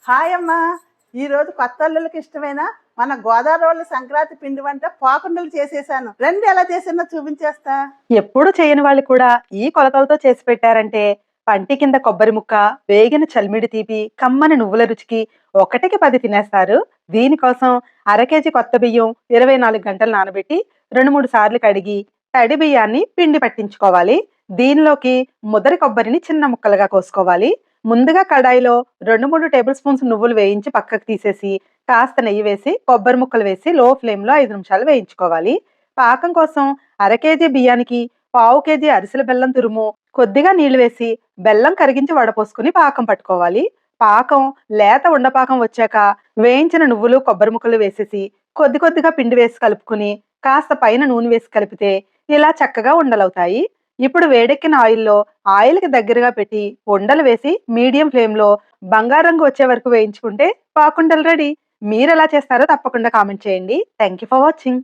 Hi అమ్మా. ఈరోజు కొత్త అల్లులకి ఇష్టమైన మన గోదావరి సంక్రాంతి పిండి వంట పాకుండలు చేసేసాను. రెండు ఎలా చేసానో చూపించేస్తా. ఎప్పుడు చేయని వాళ్ళు కూడా ఈ కొలతలతో చేసి పెట్టారంటే పంటి కింద కొబ్బరి ముక్క, వేగిన చల్మిడి తీపి, కమ్మని నువ్వుల రుచికి ఒకటికి 10 తినేస్తారు. దీనికోసం అర కేజీ కొత్త బియ్యం 24 గంటలు నానబెట్టి 2-3 సార్లు కడిగి తడి బియ్యాన్ని పిండి పట్టించుకోవాలి. దీనిలోకి ముదరి కొబ్బరిని చిన్న ముక్కలుగా కోసుకోవాలి. ముందుగా కడాయిలో 2-3 టేబుల్ స్పూన్స్ నువ్వులు వేయించి పక్కకు తీసేసి కాస్త నెయ్యి వేసి కొబ్బరి ముక్కలు వేసి లో ఫ్లేమ్ లో 5 నిమిషాలు వేయించుకోవాలి. పాకం కోసం అర కేజీ బియ్యానికి పావు కేజీ అరిసెల బెల్లం తురుము, కొద్దిగా నీళ్లు వేసి బెల్లం కరిగించి వడపోసుకుని పాకం పట్టుకోవాలి. పాకం లేత ఉండపాకం వచ్చాక వేయించిన నువ్వులు కొబ్బరి ముక్కలు వేసేసి కొద్ది కొద్దిగా పిండి వేసి కలుపుకుని కాస్త పైన నూనె వేసి కలిపితే ఇలా చక్కగా ఉండలవుతాయి. ఇప్పుడు వేడెక్కిన ఆయిల్కి దగ్గరగా పెట్టి ఉండలు వేసి మీడియం ఫ్లేమ్ లో బంగారు రంగు వచ్చే వరకు వేయించుకుంటే పాకుండలు రెడీ. మీరు ఎలా చేస్తారో తప్పకుండా కామెంట్ చేయండి. Thank you for watching.